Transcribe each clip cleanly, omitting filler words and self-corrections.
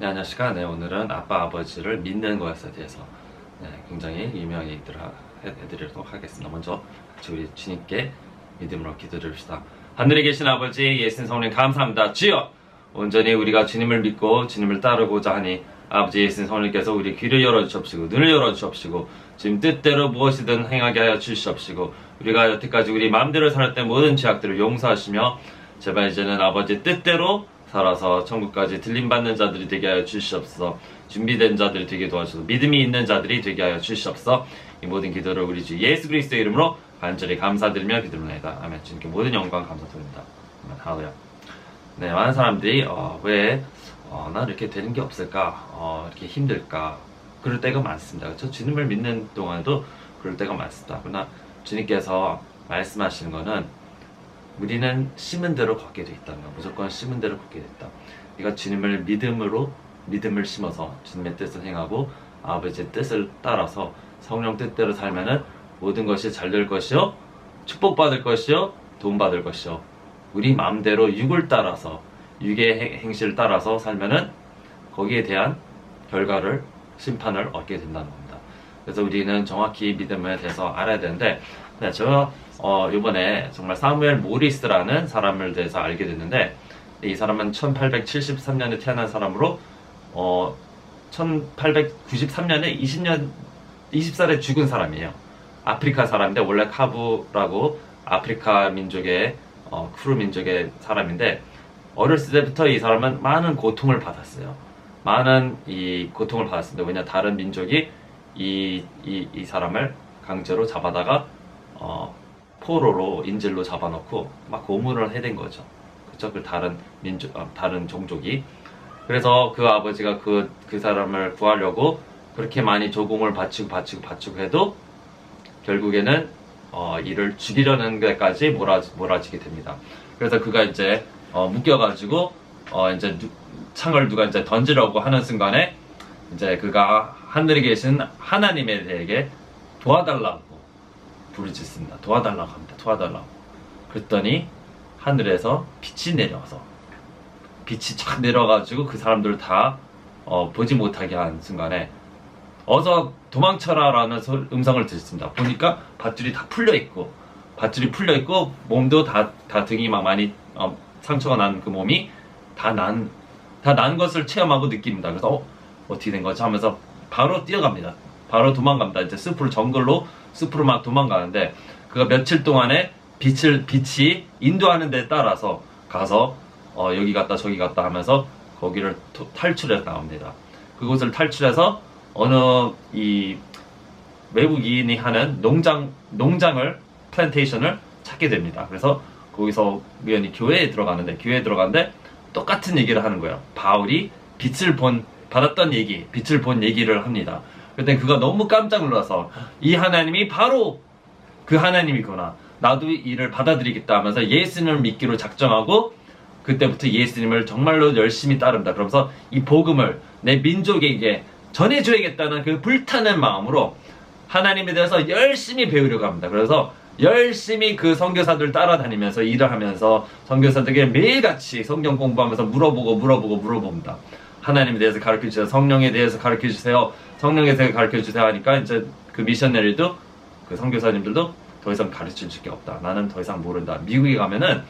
네, 안녕하십니까. 네, 오늘은 아빠, 아버지를 믿는 것에 대해서 굉장히 유명한 얘기들을 해드리도록 하겠습니다. 먼저 같이 우리 주님께 믿음으로 기도드립시다. 하늘에 계신 아버지, 예수님 성령 감사합니다. 주여! 온전히 우리가 주님을 믿고 주님을 따르고자 하니 아버지 예수님 성령께서 우리 귀를 열어주옵시고 눈을 열어주옵시고 지금 뜻대로 무엇이든 행하게 하여 주시옵시고 우리가 여태까지 우리 마음대로 살았던 모든 죄악들을 용서하시며 제발 이제는 아버지 뜻대로 살아서 천국까지 들림받는 자들이 되게 하여 주시옵소서. 준비된 자들이 되게 도와주소서. 믿음이 있는 자들이 되게 하여 주시옵소서. 이 모든 기도를 우리 주 예수 그리스도의 이름으로 간절히 감사드리며 기도합니다. 아멘. 주님께 모든 영광 감사드립니다. 아멘. 할렐루야. 네, 많은 사람들이 왜 난 이렇게 되는 게 없을까? 이렇게 힘들까? 그럴 때가 많습니다. 그렇죠? 주님을 믿는 동안에도 그럴 때가 많습니다. 그러나 주님께서 말씀하시는 거는 우리는 심은 대로 걷게 돼 있다는 거. 무조건 심은 대로 걷게 돼 있다. 네가 주님을 믿음을 심어서 주님의 뜻을 행하고 아버지의 뜻을 따라서 성령 뜻대로 살면은 모든 것이 잘 될 것이요, 축복받을 것이요, 도움받을 것이요. 우리 마음대로 육을 따라서 육의 행실을 따라서 살면은 거기에 대한 결과를 심판을 얻게 된다는 겁니다. 그래서 우리는 정확히 믿음에 대해서 알아야 되는데, 네, 제가 이번에 정말 사무엘 모리스라는 사람을 대해서 알게 됐는데, 이 사람은 1873년에 태어난 사람으로 1893년에 20살에 죽은 사람이에요. 아프리카 사람인데 원래 카부라고 아프리카 민족의 크루 민족의 사람인데, 어렸을 때부터 이 사람은 많은 고통을 받았어요. 많은 이 고통을 받았습니다. 왜냐, 다른 민족이 이 사람을 강제로 잡아다가 포로로 인질로 잡아놓고 막 고문을 해댄 거죠. 그렇죠? 그 다른 종족이. 그래서 그 아버지가 그 사람을 구하려고 그렇게 많이 조공을 바치고 해도 결국에는 이를 죽이려는 데까지 몰아지게 됩니다. 그래서 그가 이제 묶여가지고 이제 창을 누가 이제 던지려고 하는 순간에 이제 그가 하늘에 계신 하나님에 대해 도와달라고 부르짖습니다. 도와달라고 합니다. 도와달라고. 그랬더니 하늘에서 빛이 내려와서 빛이 쫙 내려가지고 그 사람들을 다 보지 못하게 한 순간에 어서 도망쳐라 라는 음성을 들었습니다. 보니까 밧줄이 다 풀려있고 몸도 다 등이 막 많이 상처가 난 그 몸이 다 난 것을 체험하고 느낍니다. 그래서 어떻게 된 거지 하면서 바로 뛰어갑니다. 바로 도망갑니다. 이제 숲으로 막 도망가는데 그가 며칠 동안에 빛이 인도하는 데 따라서 가서 여기 갔다 저기 갔다 하면서 거기를 탈출해서 나옵니다. 그곳을 탈출해서 어느 이 외국인이 하는 농장을 플랜테이션을 찾게 됩니다. 그래서 거기서 우연히 교회에 들어가는데 똑같은 얘기를 하는 거예요. 바울이 빛을 본 얘기를 합니다. 그때 그가 너무 깜짝 놀라서 이 하나님이 바로 그 하나님이구나. 나도 이를 받아들이겠다 하면서 예수님을 믿기로 작정하고 그때부터 예수님을 정말로 열심히 따른다. 그러면서 이 복음을 내 민족에게 전해줘야겠다는 그 불타는 마음으로 하나님에 대해서 열심히 배우려고 합니다. 그래서 열심히 그 선교사들 따라다니면서 일을 하면서 선교사들에게 매일같이 성경 공부하면서 물어봅니다. 하나님에 대해서 가르쳐주세요. 성령에 대해서 가르쳐주세요. 성령에 대해서 가르쳐주세요 하니까 이제 그 미셔너리도 그 선교사님들도 더 이상 가르쳐줄 게 없다. 나는 더 이상 모른다. 미국에 가면은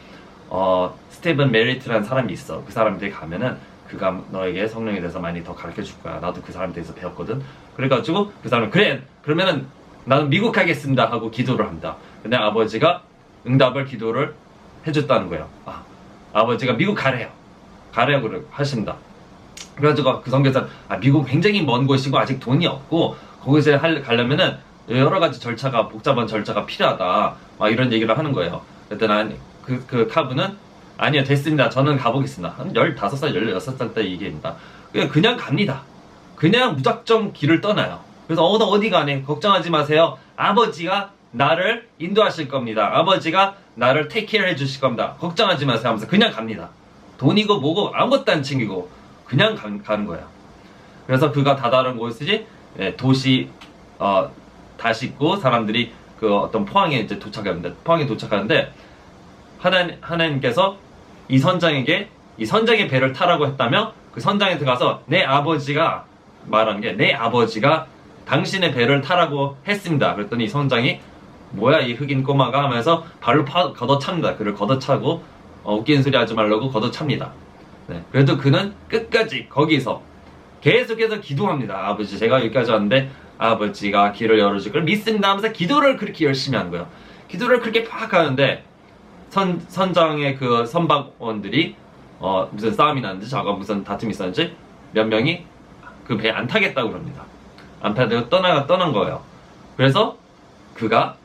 스테븐 메리트라는 사람이 있어. 그 사람한테 가면은 그가 너에게 성령에 대해서 많이 더 가르쳐줄 거야. 나도 그 사람에 대해서 배웠거든. 그래가지고 그 사람은 그래 그러면은 나는 미국 가겠습니다 하고 기도를 합니다. 근데 아버지가 기도를 해줬다는 거예요. 아버지가 미국 가래요 하십니다. 그래가지고 그 선교사 미국 굉장히 먼 곳이고 아직 돈이 없고 거기서 가려면은 여러 가지 복잡한 절차가 필요하다 막 이런 얘기를 하는 거예요. 그랬더니 그 카브는 아니요 됐습니다. 저는 가보겠습니다. 한 15살 16살 때 얘기입니다. 그냥 갑니다. 그냥 무작정 길을 떠나요. 그래서 어디 가네 걱정하지 마세요. 아버지가 나를 인도하실 겁니다. 아버지가 나를 테이크케어 해주실 겁니다. 걱정하지 마세요 하면서 그냥 갑니다. 돈이고 뭐고 아무것도 안 챙기고 그냥 가는 거예요. 그래서 그가 다다른 곳이 도시 다 싣고 사람들이 그 어떤 포항에 이제 도착합니다. 포항에 도착하는데 하나님께서 이 선장의 배를 타라고 했다며 그 선장에 들어가서 내 아버지가 말하는 게 내 아버지가 당신의 배를 타라고 했습니다. 그랬더니 선장이 뭐야 이 흑인 꼬마가 하면서 발로 걷어찹니다. 그를 걷어차고 웃기는 소리 하지 말라고 걷어찹니다. 네, 그래도 그는 끝까지 거기서 계속해서 기도합니다. 아버지 제가 여기까지 왔는데 아버지가 길을 열어줄 걸 믿습니다 하면서 기도를 그렇게 열심히 하는 거예요. 기도를 그렇게 팍 하는데 선장의 그 선박원들이 무슨 싸움이 났는지 저가 무슨 다툼이 있었는지 몇 명이 그 배 안 타겠다고 그럽니다. 안 타고 떠난 거예요. 그래서 그가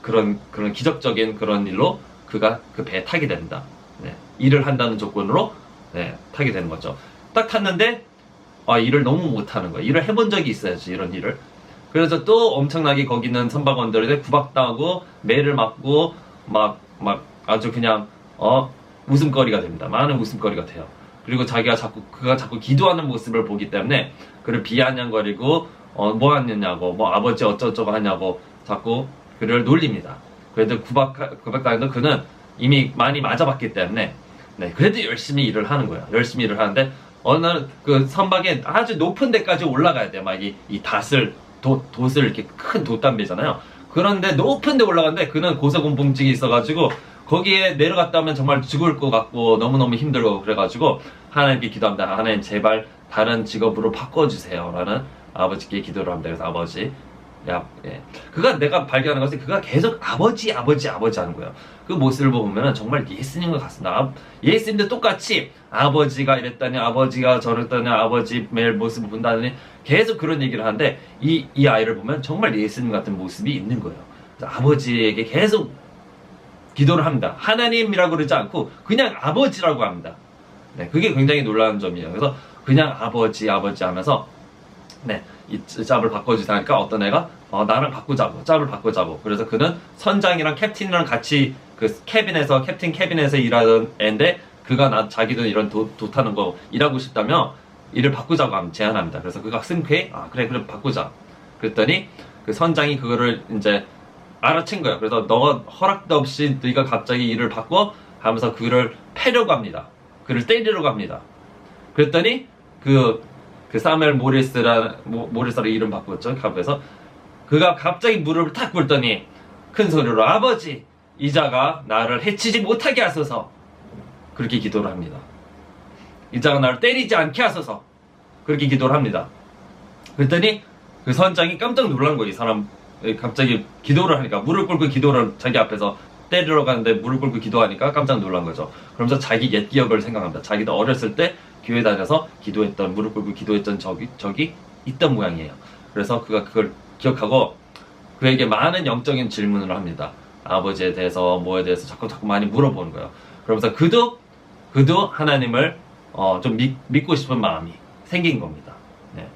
그런 기적적인 그런 일로 그가 그 배에 타게 됩니다. 네, 일을 한다는 조건으로 네, 타게 되는 거죠. 딱 탔는데 일을 너무 못하는 거예요. 일을 해본 적이 있어야지 이런 일을. 그래서 또 엄청나게 거기는 선박원들에 구박당하고 매를 맞고 막 아주 그냥 웃음거리가 됩니다. 많은 웃음거리가 돼요. 그리고 그가 자꾸 기도하는 모습을 보기 때문에 그를 비아냥거리고 뭐 하느냐고 뭐 아버지 어쩌고저쩌고 하냐고 자꾸 그를 놀립니다. 그래도 구박당해도 그는 이미 많이 맞아봤기 때문에 네, 그래도 열심히 일을 하는 거예요. 열심히 일을 하는데 어느 날 그 선박에 아주 높은 데까지 올라가야 돼요. 막 이 돛을 이렇게 큰 돛담배잖아요. 그런데 높은 데 올라가는데 그는 고소공포증이 있어가지고 거기에 내려갔다 하면 정말 죽을 것 같고 너무너무 힘들고 그래가지고 하나님께 기도합니다. 하나님 제발 다른 직업으로 바꿔주세요 라는 아버지께 기도를 합니다. 그래서 아버지 그가 내가 발견한 것은 그가 계속 아버지 하는 거예요. 그 모습을 보면은 정말 예수님과 같습니다. 예수님도 똑같이 아버지가 이랬다니 아버지가 저랬다니 아버지 매일 모습을 본다니 계속 그런 얘기를 하는데 이 아이를 보면 정말 예수님 같은 모습이 있는 거예요. 아버지에게 계속 기도를 합니다. 하나님이라고 그러지 않고 그냥 아버지라고 합니다. 네, 그게 굉장히 놀라운 점이에요. 그래서 그냥 아버지 하면서 네, 이 짭을 바꿔주자 하니까 어떤 애가 나랑 바꾸자고 짭을 바꾸자고. 그래서 그는 선장이랑 캡틴이랑 같이 그 캡틴 캐빈에서 일하던 애인데 그가 자기도 이런 돛 타는 거 일하고 싶다며 일을 바꾸자고 제안합니다. 그래서 그가 승쾌히 그래 바꾸자. 그랬더니 그 선장이 그거를 이제 알아챈 거예요. 그래서 너가 허락도 없이 네가 갑자기 일을 바꿔 하면서 그를 패려고 합니다. 그를 때리려고 합니다. 그랬더니 그 사무엘 모리스라는 이름 바꿨죠. 그래서 그가 갑자기 무릎을 탁 꿇더니 큰 소리로 아버지 이자가 나를 해치지 못하게 하소서 그렇게 기도를 합니다. 이자가 나를 때리지 않게 하소서 그렇게 기도를 합니다. 그랬더니 그 선장이 깜짝 놀란 거예요. 이 사람 갑자기 기도를 하니까 무릎 꿇고 기도를 자기 앞에서 때리러 가는데 무릎 꿇고 기도하니까 깜짝 놀란 거죠. 그러면서 자기 옛 기억을 생각합니다. 자기도 어렸을 때 교회 다녀서 기도했던 무릎 꿇고 기도했던 적이 있던 모양이에요. 그래서 그가 그걸 기억하고 그에게 많은 영적인 질문을 합니다. 아버지에 대해서 뭐에 대해서 자꾸 많이 물어보는 거예요. 그러면서 그도 하나님을 좀 믿고 싶은 마음이 생긴 겁니다. 네.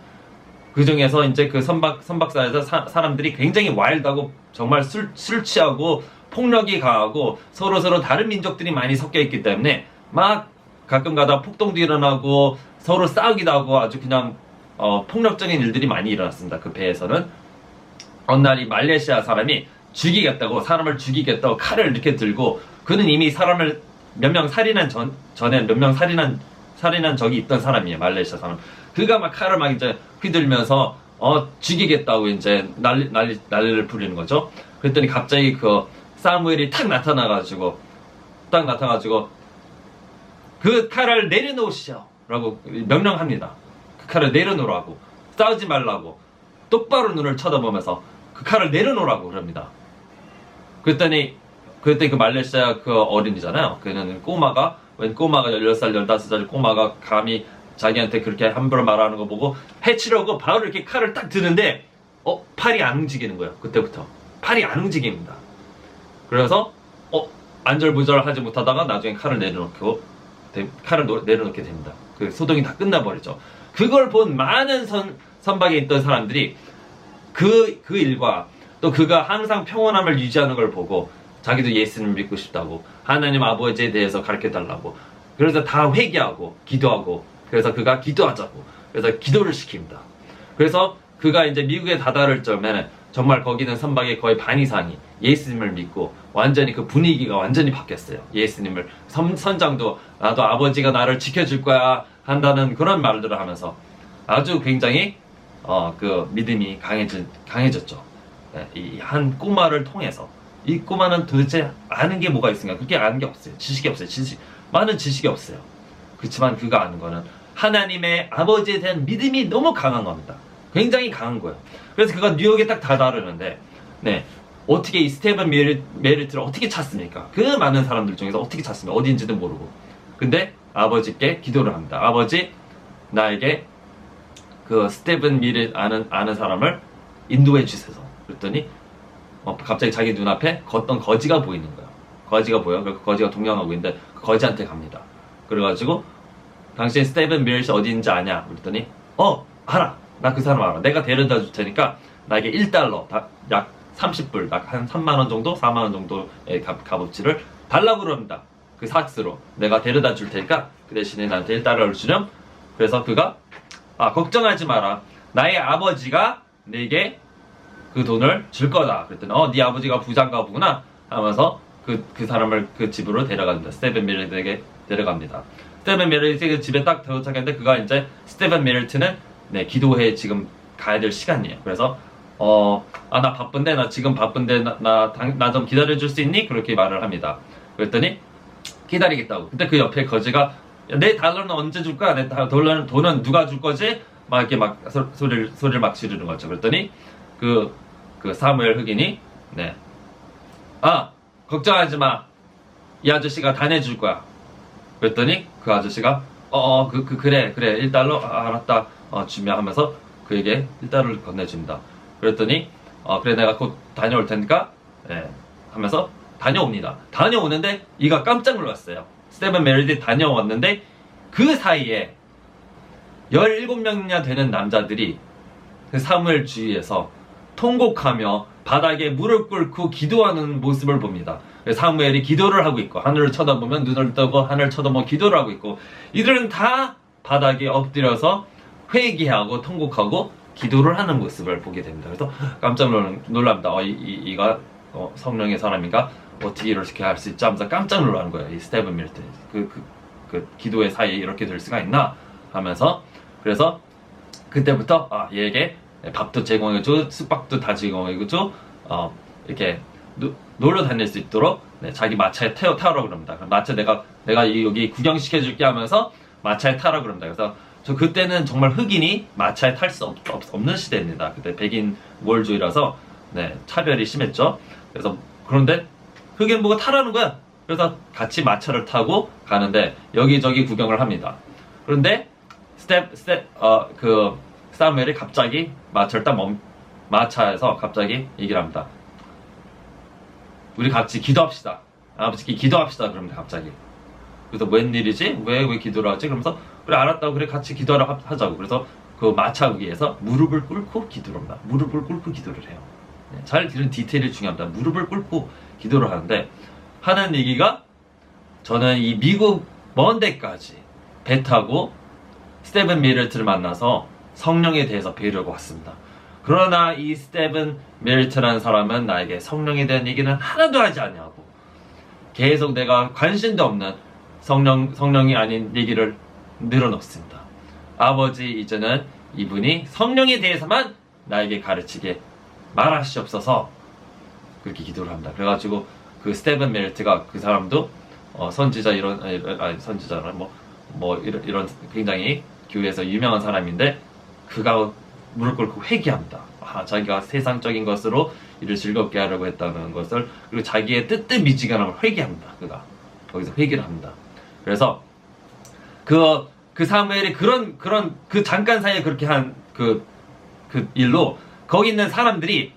그 중에서 이제 그 선박사에서 사람들이 굉장히 와일드하고 정말 술 취하고 폭력이 강하고 서로 다른 민족들이 많이 섞여 있기 때문에 막 가끔 가다 폭동도 일어나고 서로 싸우기도 하고 아주 그냥 폭력적인 일들이 많이 일어났습니다. 그 배에서는 어느 날 이 말레이시아 사람이 사람을 죽이겠다고 칼을 이렇게 들고 그는 이미 사람을 몇 명 살인한 전에 몇 명 살인한 적이 있던 사람이에요. 말레이시아 사람. 그가 막 칼을 막 이제 휘둘면서 죽이겠다고 이제 난리를 부리는 거죠. 그랬더니 갑자기 그 사무엘이 딱 나타나가지고 그 칼을 내려놓으시오 라고 명령합니다. 그 칼을 내려놓으라고 싸우지 말라고 똑바로 눈을 쳐다보면서 그 칼을 내려놓으라고 그럽니다. 그랬더니 그 말레이시아 그 어린이잖아요. 그는 꼬마가 16살 15살 꼬마가 감히 자기한테 그렇게 함부로 말하는 거 보고 해치려고 바로 이렇게 칼을 딱 드는데 팔이 안 움직이는 거예요. 그때부터 팔이 안 움직입니다. 그래서 안절부절 하지 못하다가 나중에 칼을 내려놓게 됩니다. 그 소동이 다 끝나버리죠. 그걸 본 많은 선박에 있던 사람들이 그 일과 또 그가 항상 평온함을 유지하는 걸 보고 자기도 예수님을 믿고 싶다고 하나님 아버지에 대해서 가르쳐달라고 그래서 다 회개하고 기도하고 그래서 그가 기도하자고 그래서 기도를 시킵니다. 그래서 그가 이제 미국에 다다를 점에는 정말 거기는 선박의 거의 반 이상이 예수님을 믿고 완전히 그 분위기가 완전히 바뀌었어요. 예수님을 선장도 나도 아버지가 나를 지켜줄 거야 한다는 그런 말들을 하면서 아주 굉장히 그 믿음이 강해졌죠. 네, 이 한 꼬마를 통해서. 이 꼬마는 도대체 아는 게 뭐가 있습니까? 그렇게 아는 게 없어요. 지식이 없어요. 많은 지식이 없어요. 그렇지만 그가 아는 거는 하나님의 아버지에 대한 믿음이 너무 강한 겁니다. 굉장히 강한 거예요. 그래서 그가 뉴욕에 딱 다다르는데, 네, 어떻게 이 스테븐 메리트를 어떻게 찾습니까? 그 많은 사람들 중에서 어떻게 찾습니까? 어디인지도 모르고. 근데 아버지께 기도를 합니다. 아버지, 나에게 그 스테븐 메리트 아는 사람을 인도해 주셔서. 그랬더니 갑자기 자기 눈앞에 어떤 거지가 보이는 거예요. 거지가 보여. 그 거지가 동냥하고 있는데 그 거지한테 갑니다. 그래가지고 당신 스테븐 메리트 어디인지 아냐? 그랬더니 알아. 나 그 사람 알아. 내가 데려다 줄 테니까 나에게 1달러, 약 30불, 약 한 3만원 정도, 4만원 정도의 값어치를 달라고 그럽니다. 그 삭스로. 내가 데려다 줄 테니까 그 대신에 나한테 1달러를 주렴. 그래서 그가 걱정하지 마라. 나의 아버지가 내게 그 돈을 줄 거다. 그랬더니 네 아버지가 부자인가 보구나 하면서 그 사람을 그 집으로 데려갑니다. 스테븐 메리트에게 데려갑니다. 스테븐 메리트 집에 딱 도착했는데 그가 이제 스테븐 메리트는 네, 기도회 지금 가야 될 시간이에요. 그래서 나 바쁜데, 나 지금 바쁜데 나 좀 기다려줄 수 있니? 그렇게 말을 합니다. 그랬더니 기다리겠다고. 근데 그 옆에 거지가 내 달러는 언제 줄 거야? 내 돈은 누가 줄 거지? 막 이렇게 막 소리를 막 지르는 거죠. 그랬더니 그 사무엘 흑인이 네, 걱정하지 마. 이 아저씨가 다 내줄 거야. 그랬더니 그 아저씨가 그래 1달러 알았다. 주면 하면서 그에게 1달러를 건네줍니다. 그랬더니 그래 내가 곧 다녀올 테니까 네, 하면서 다녀옵니다. 다녀오는데 이가 깜짝 놀랐어요. 스테븐 메리트 다녀왔는데 그 사이에 17명이나 되는 남자들이 그 사무엘 주위에서 통곡하며 바닥에 무릎 꿇고 기도하는 모습을 봅니다. 사무엘이 기도를 하고 있고 하늘을 쳐다보면 눈을 뜨고 하늘을 쳐다보면 기도를 하고 있고 이들은 다 바닥에 엎드려서 회개하고 통곡하고 기도를 하는 모습을 보게 됩니다. 그래서 깜짝 놀랍니다. 이가 성령의 사람인가? 어떻게 이렇게 할 수 있지? 하면서 깜짝 놀라는 거예요. 이 스테븐 메리트. 그 기도의 사이에 이렇게 될 수가 있나? 하면서 그래서 그때부터 얘에게 밥도 제공해주고 숙박도 다 제공해주고 이렇게 놀러 다닐 수 있도록 자기 마차에 타라고 그럽니다. 그럼 마차 내가 여기 구경시켜줄게 하면서 마차에 타라고 그럽니다. 그래서 저 그때는 정말 흑인이 마차에 탈 수 없는 시대입니다. 그때 백인 월주의라서 차별이 심했죠. 그래서 그런데 흑인 보고 타라는 거야. 그래서 같이 마차를 타고 가는데 여기저기 구경을 합니다. 그런데 사무엘이 갑자기 마차에서 갑자기 얘기를 합니다. 우리 같이 기도합시다. 아버지께 기도합시다. 그럽니다. 갑자기. 그래서 웬일이지? 왜 기도를 하지? 그러면서 그래 알았다고 그래 같이 기도하러 하자고. 그래서 그 마차 위에서 무릎을 꿇고 기도를 합니다. 무릎을 꿇고 기도를 해요. 잘 들은 디테일이 중요합니다. 무릎을 꿇고 기도를 하는데 하는 얘기가 저는 이 미국 먼 데까지 배 타고 스테븐 메리트를 만나서 성령에 대해서 배우려고 왔습니다. 그러나 이 스테븐 메리트라는 사람은 나에게 성령에 대한 얘기는 하나도 하지 않냐고 계속 내가 관심도 없는 성령이 아닌 얘기를 늘어놓습니다. 아버지 이제는 이분이 성령에 대해서만 나에게 가르치게 말하시옵소서 그렇게 기도를 합니다. 그래가지고 그 스테븐 메리트가 그 사람도 선지자 선지자나 이런 굉장히 교회에서 유명한 사람인데 그가 무릎 꿇고 회개합니다. 자기가 세상적인 것으로 이를 즐겁게 하려고 했다는 것을 그리고 자기의 뜻미지근함을 회개합니다. 그가 거기서 회개를 합니다. 그래서 그 사무엘이 그 잠깐 사이에 그렇게 한 그 일로 거기 있는 사람들이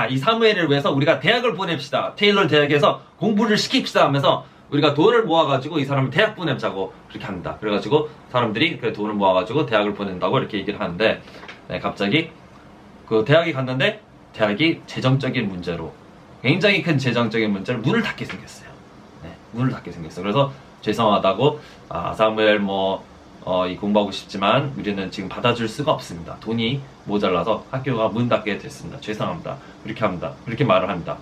이 사무엘을 위해서 우리가 대학을 보냅시다. 테일러 대학에서 공부를 시킵시다 하면서 우리가 돈을 모아가지고 이 사람을 대학 보내자고 그렇게 합니다. 그래가지고 사람들이 그 돈을 모아가지고 대학을 보낸다고 이렇게 얘기를 하는데 갑자기 그 대학에 갔는데 대학이 재정적인 문제로 굉장히 큰 재정적인 문제로 문을 닫게 생겼어요. 문을 닫게 생겼어요. 그래서 죄송하다고 사무엘 이 공부하고 싶지만 우리는 지금 받아줄 수가 없습니다. 돈이 모자라서 학교가 문 닫게 됐습니다. 죄송합니다. 그렇게 합니다. 그렇게 말을 합니다.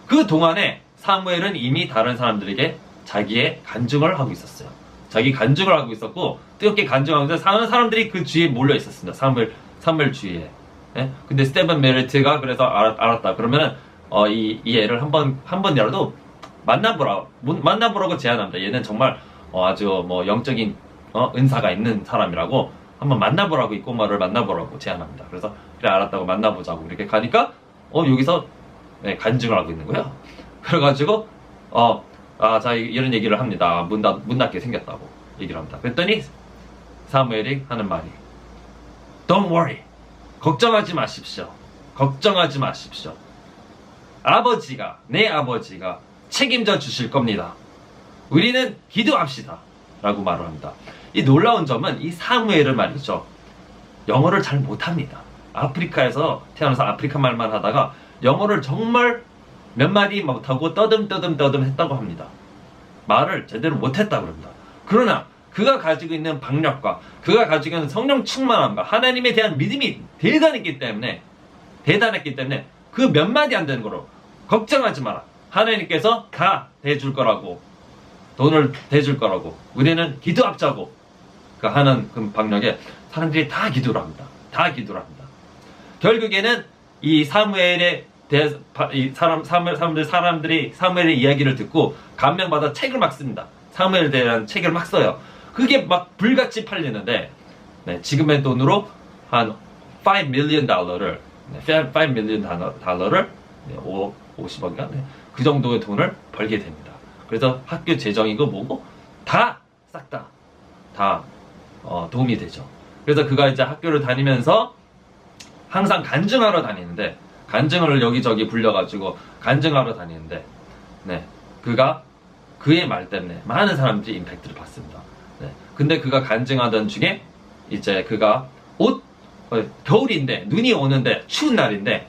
그 동안에 사무엘은 이미 다른 사람들에게 자기의 간증을 하고 있었어요. 자기 간증을 하고 있었고 뜨겁게 간증하면서 사는 사람들이 그 주위에 몰려 있었습니다. 사무엘 주위에. 예? 근데 스테반 메리트가 그래서 알았다. 그러면은 이 애를 한 번이라도 만나보라고 제안합니다. 얘는 정말 아주 뭐 영적인 은사가 있는 사람이라고 한번 만나보라고, 이 꼬마를 만나보라고 제안합니다. 그래서 그래 알았다고 만나보자고 이렇게 가니까 여기서 간증을 하고 있는 거예요. 그래가지고 자 이런 얘기를 합니다. 문 닫게 생겼다고 얘기를 합니다. 그랬더니 사무엘이 하는 말이 Don't worry. 걱정하지 마십시오. 걱정하지 마십시오. 내 아버지가 책임져 주실 겁니다. 우리는 기도합시다. 라고 말을 합니다. 이 놀라운 점은 이 사무엘은 말이죠. 영어를 잘 못합니다. 아프리카에서 태어나서 아프리카 말만 하다가 영어를 정말 몇 마디 못하고 떠듬 했다고 합니다. 말을 제대로 못했다고 합니다. 그러나 그가 가지고 있는 박력과 그가 가지고 있는 성령 충만함과 하나님에 대한 믿음이 대단했기 때문에 그 몇 마디 안 되는 거로 걱정하지 마라. 하나님께서 다 대줄 거라고, 돈을 대줄 거라고, 우리는 기도합자고 하는 그 박력에 사람들이 다 기도를 합니다. 결국에는 이 사무엘의 사람들이 사무엘의 이야기를 듣고 감명받아 책을 막 씁니다. 사무엘에 대한 책을 막 써요. 그게 막 불같이 팔리는데 지금의 돈으로 한 $5 million 50억인가? 그 정도의 돈을 벌게 됩니다. 그래서 학교 재정이고 뭐고 싹 다 도움이 되죠. 그래서 그가 이제 학교를 다니면서 항상 간증하러 다니는데, 간증을 여기저기 불려가지고 간증하러 다니는데, 그의 말 때문에 많은 사람들이 임팩트를 받습니다. 근데 그가 간증하던 중에 이제 그가 겨울인데 눈이 오는데 추운 날인데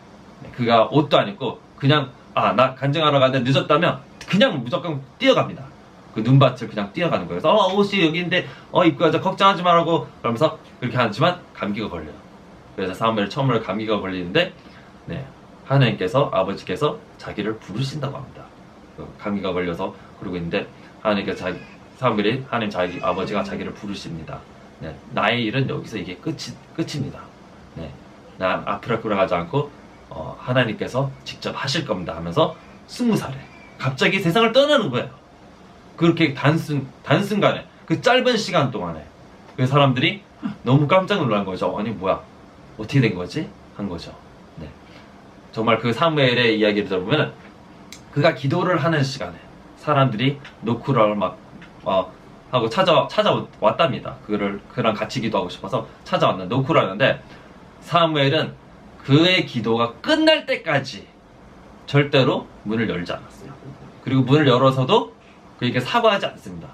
그가 옷도 안 입고 그냥 나 간증하러 가는데 늦었다면 그냥 무조건 뛰어갑니다. 그 눈밭을 그냥 뛰어가는 거예요. 그래서 옷이 여기인데 입고 가자, 걱정하지 말라고 그러면서 그렇게 하지만 감기가 걸려요. 그래서 사무엘 처음으로 감기가 걸리는데 하나님께서, 아버지께서 자기를 부르신다고 합니다. 감기가 걸려서 그러고 있는데 하나님께서 하나님 아버지가 자기를 부르십니다. 나의 일은 여기서 이게 끝입니다. 난 앞으로 가지 않고 하나님께서 직접 하실 겁니다 하면서 20살에 갑자기 세상을 떠나는 거예요. 그렇게 단순간에 그 짧은 시간 동안에 그 사람들이 너무 깜짝 놀란 거죠. 아니 뭐야, 어떻게 된 거지? 한 거죠. 정말 그 사무엘의 이야기를 들어보면 그가 기도를 하는 시간에 사람들이 노크를 막 하고 찾아왔답니다. 그랑 같이 기도하고 싶어서 찾아왔는데 노크를 하는데 사무엘은 그의 기도가 끝날 때까지 절대로 문을 열지 않았어요. 그리고 문을 열어서도 그에게 사과하지 않습니다.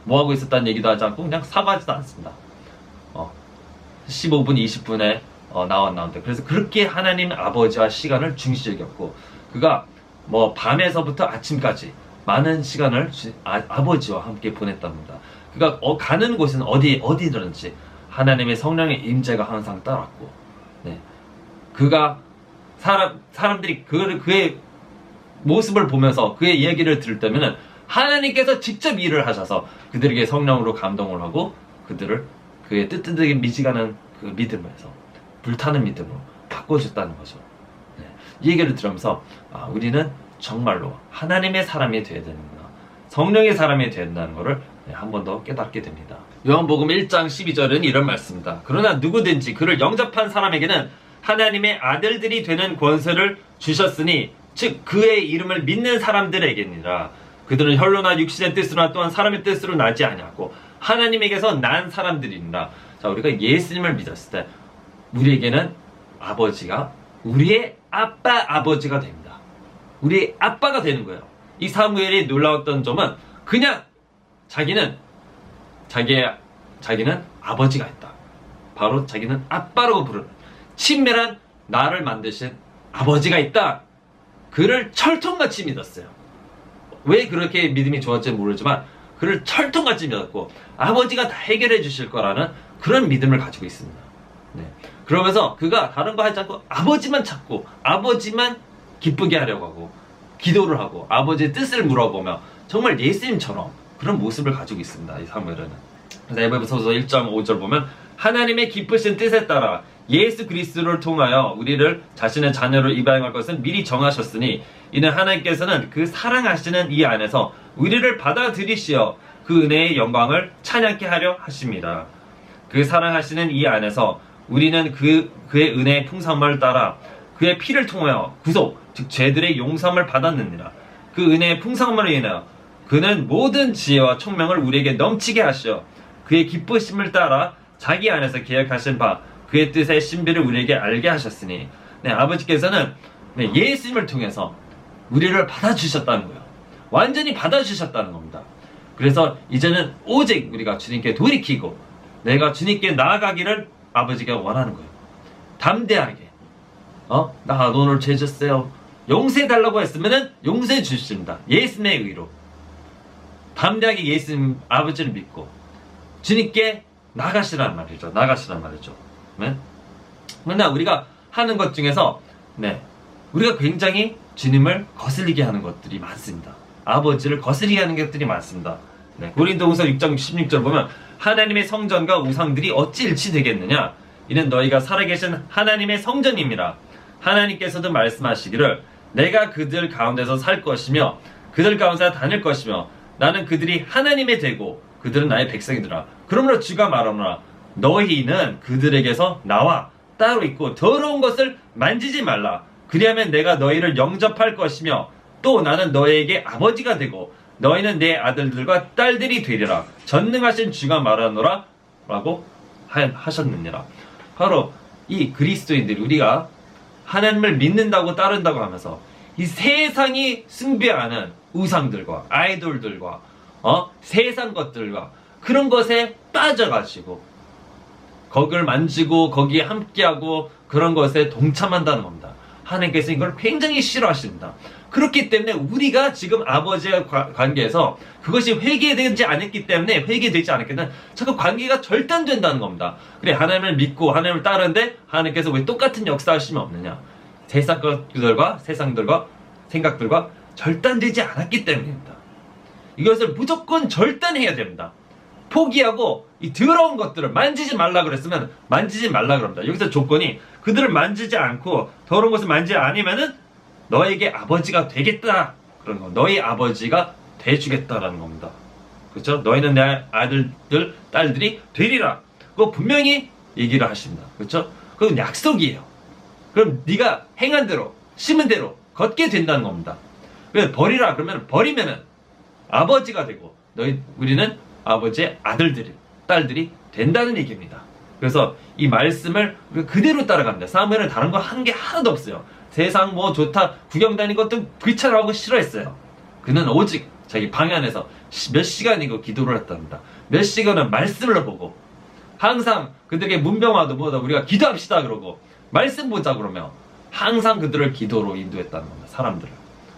뭐하고 있었다는 얘기도 하지 않고 그냥 사과하지도 않습니다. 15분, 20분에 나왔는데 그래서 그렇게 하나님 아버지와 시간을 중시 여겼고 그가 뭐 밤에서부터 아침까지 많은 시간을 아버지와 함께 보냈답니다. 그가 가는 곳은 어디든지 하나님의 성령의 임재가 항상 따랐고, 그가 사람들이 그의 모습을 보면서 그의 이야기를 들을 때면은 하나님께서 직접 일을 하셔서 그들에게 성령으로 감동을 하고 그들을 그의 뜨뜻하게 미지가는 그 믿음에서 불타는 믿음으로 바꿔줬다는 거죠. 이 얘기를 들으면서 우리는 정말로 하나님의 사람이 되어야 되는구나, 성령의 사람이 되어야 된다는 것을 한 번 더 깨닫게 됩니다. 요한복음 1장 12절은 이런 말씀입니다. 그러나 누구든지 그를 영접한 사람에게는 하나님의 아들들이 되는 권세를 주셨으니 즉 그의 이름을 믿는 사람들에게니라. 그들은 혈로나 육신의 뜻으로나 또한 사람의 뜻으로 나지 아니하고 하나님에게서 난 사람들이니라. 자, 우리가 예수님을 믿었을 때 우리에게는 아버지가 우리의 아버지가 됩니다. 우리의 아빠가 되는 거예요. 이 사무엘이 놀라웠던 점은 그냥 자기는 아버지가 있다. 바로 자기는 아빠라고 부르는 친밀한 나를 만드신 아버지가 있다. 그를 철통같이 믿었어요. 왜 그렇게 믿음이 좋았는지 모르지만 그를 철통같이 믿었고 아버지가 다 해결해 주실 거라는 그런 믿음을 가지고 있습니다. 네. 그러면서 그가 다른 거 하지 않고 아버지만 찾고 아버지만 기쁘게 하려고 하고 기도를 하고 아버지의 뜻을 물어보며 정말 예수님처럼 그런 모습을 가지고 있습니다. 이 사무엘은. 그래서 에베소서 1장 5절 보면 하나님의 기쁘신 뜻에 따라 예수 그리스도를 통하여 우리를 자신의 자녀로 입양할 것은 미리 정하셨으니 이는 하나님께서는 그 사랑하시는 이 안에서 우리를 받아들이시어 그 은혜의 영광을 찬양케 하려 하십니다. 그 사랑하시는 이 안에서 우리는 그의 은혜의 풍성함을 따라 그의 피를 통하여 구속, 즉 죄들의 용서함을 받았느니라. 그 은혜의 풍성함으로 인하여 그는 모든 지혜와 총명을 우리에게 넘치게 하시어 그의 기쁘심을 따라 자기 안에서 계획하신 바 그의 뜻의 신비를 우리에게 알게 하셨으니 네, 아버지께서는 네, 예수님을 통해서 우리를 받아주셨다는 거예요. 완전히 받아주셨다는 겁니다. 그래서 이제는 오직 우리가 주님께 돌이키고 내가 주님께 나아가기를 아버지가 원하는 거예요. 담대하게 나 오늘 죄 졌어요. 용서해 달라고 했으면은 용서해 주십니다. 예수님의 의로 담대하게 예수님 아버지를 믿고 주님께 나가시란 말이죠. 네? 맨날 우리가 하는 것 중에서 네, 우리가 굉장히 주님을 거슬리게 하는 것들이 많습니다. 아버지를 거슬리게 하는 것들이 많습니다. 네, 고린도후서 6장 16절 보면 하나님의 성전과 우상들이 어찌 일치되겠느냐? 이는 너희가 살아계신 하나님의 성전입니다. 하나님께서도 말씀하시기를 내가 그들 가운데서 살 것이며 그들 가운데 다닐 것이며 나는 그들이 하나님의 되고 그들은 나의 백성이더라. 그러므로 주가 말하노라 너희는 그들에게서 나와 따로 있고 더러운 것을 만지지 말라. 그리하면 내가 너희를 영접할 것이며 또 나는 너희에게 아버지가 되고 너희는 내 아들들과 딸들이 되리라. 전능하신 주가 말하노라 라고 하셨느니라. 바로 이 그리스도인들이 우리가 하나님을 믿는다고 따른다고 하면서 이 세상이 숭배하는 우상들과 아이돌들과 세상 것들과 그런 것에 빠져가지고 거기를 만지고 거기에 함께하고 그런 것에 동참한다는 겁니다. 하나님께서 이걸 굉장히 싫어하십니다. 그렇기 때문에 우리가 지금 아버지의 관계에서 그것이 회개되지 않았기 때문에 회개되지 않았기 때문에 자꾸 관계가 절단된다는 겁니다. 그래 하나님을 믿고 하나님을 따르는데 하나님께서 왜 똑같은 역사하심이 없느냐? 세상 것들과 세상들과 생각들과 절단되지 않았기 때문입니다. 이것을 무조건 절단해야 됩니다. 포기하고 이 더러운 것들을 만지지 말라 그랬으면 만지지 말라 그럽니다. 여기서 조건이 그들을 만지지 않고 더러운 것을 만지지 않으면은 너에게 아버지가 되겠다 그런 거. 너희 아버지가 돼주겠다라는 겁니다. 그렇죠? 너희는 내 아들들 딸들이 되리라. 그거 분명히 얘기를 하십니다. 그렇죠? 그건 약속이에요. 그럼 네가 행한 대로 심은 대로 걷게 된다는 겁니다. 그래서 버리라 그러면 버리면은 아버지가 되고 우리는 아버지의 아들들이 딸들이 된다는 얘기입니다. 그래서 이 말씀을 그대로 따라갑니다. 사무엘은 다른 거 한 게 하나도 없어요. 세상 뭐 좋다 구경 다니는 것도 귀찮아하고 싫어했어요. 그는 오직 자기 방 안에서 몇 시간이고 기도를 했답니다. 몇 시간은 말씀을 보고 항상 그들에게 문병와도 뭐다 우리가 기도합시다 그러고 말씀 보자 그러며 항상 그들을 기도로 인도했다는 겁니다. 사람들을.